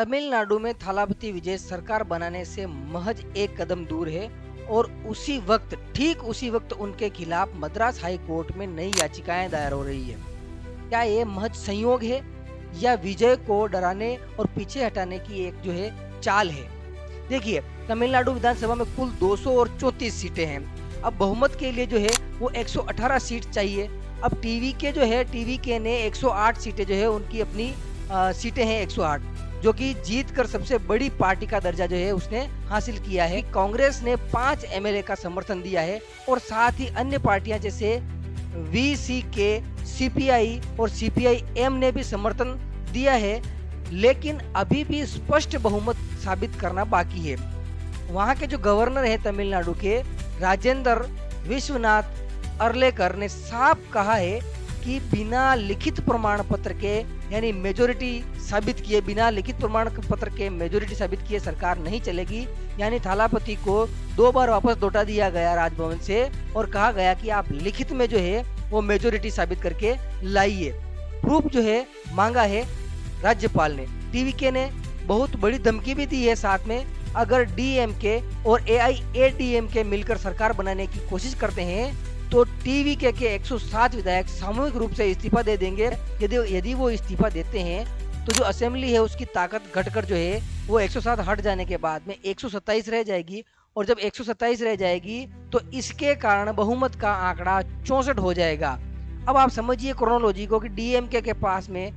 तमिलनाडु में थालापति विजय सरकार बनाने से महज एक कदम दूर है और ठीक उसी वक्त उनके खिलाफ मद्रास हाई कोर्ट में नई याचिकाएं दायर हो रही है। क्या ये महज संयोग है या विजय को डराने और पीछे हटाने की एक चाल है? देखिए, तमिलनाडु विधानसभा में कुल 234 सीटें हैं। अब बहुमत के लिए वो 118 सीट चाहिए। अब टीवीके ने 108 सीटें उनकी अपनी सीटें हैं 108, जो कि जीत कर सबसे बड़ी पार्टी का दर्जा उसने हासिल किया है। कांग्रेस ने 5 एमएलए का समर्थन दिया है और साथ ही अन्य पार्टियां जैसे वीसीके, सीपीआई और सीपीआई-एम ने भी समर्थन दिया है, लेकिन अभी भी स्पष्ट बहुमत साबित करना बाकी है। वहां के जो गवर्नर है तमिलनाडु के, राजेंद्र विश्वनाथ अर्लेकर ने साफ कहा है कि बिना लिखित प्रमाण पत्र के मेजोरिटी साबित किए सरकार नहीं चलेगी। यानी थालापति को 2 बार वापस लौटा दिया गया राजभवन से और कहा गया कि आप लिखित में वो मेजोरिटी साबित करके लाइए। प्रूफ मांगा है राज्यपाल ने। टीवीके ने बहुत बड़ी धमकी भी दी है साथ में, अगर डीएमके और एआईएडीएमके मिलकर सरकार बनाने की कोशिश करते हैं तो टीवीके के 107 विधायक सामूहिक रूप से इस्तीफा दे देंगे। यदि वो इस्तीफा देते हैं तो जो असेंबली है उसकी ताकत घटकर वो 107 हट जाने के बाद में 127 रह जाएगी, और जब 127 रह जाएगी तो इसके कारण बहुमत का आंकड़ा 64 हो जाएगा। अब आप समझिए क्रोनोलॉजी को कि डीएमके के पास में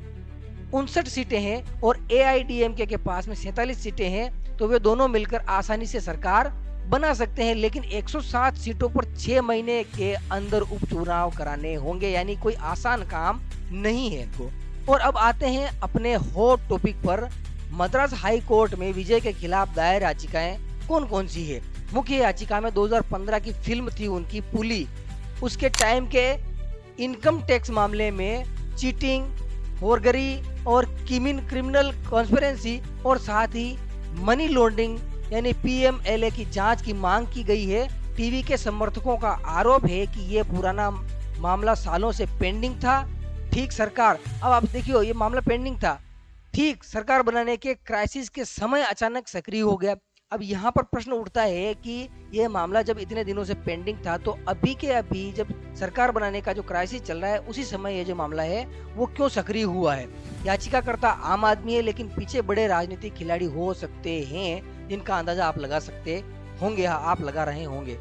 59 सीटें हैं और एआईडीएमके के पास में 47 सीटें हैं, तो वे दोनों मिलकर आसानी से सरकार बना सकते हैं। लेकिन 107 सीटों पर 6 महीने के अंदर उपचुनाव कराने होंगे, यानी कोई आसान काम नहीं है। और अब आते हैं अपने हॉट टॉपिक पर। मद्रास हाई कोर्ट में विजय के खिलाफ दायर याचिकाएं कौन कौन सी है? मुख्य याचिका में 2015 की फिल्म थी उनकी पुली, उसके टाइम के इनकम टैक्स मामले में चीटिंग, फोरजरी और क्रिमिनल कॉन्स्पिरेसी और साथ ही मनी लॉन्ड्रिंग यानी पीएमएलए की जांच की मांग की गई है। टीवी के समर्थकों का आरोप है कि ये पुराना मामला सालों से पेंडिंग था। अब आप देखियो, ये मामला पेंडिंग था, ठीक सरकार बनाने के क्राइसिस के समय अचानक सक्रिय हो गया। अब यहाँ पर प्रश्न उठता है कि ये मामला जब इतने दिनों से पेंडिंग था तो अभी के अभी जब सरकार बनाने का जो क्राइसिस चल रहा है उसी समय ये जो मामला है वो क्यों सक्रिय हुआ है? याचिकाकर्ता आम आदमी है, लेकिन पीछे बड़े राजनीतिक खिलाड़ी हो सकते हैं जिनका अंदाजा आप लगा सकते होंगे, आप लगा रहे होंगे।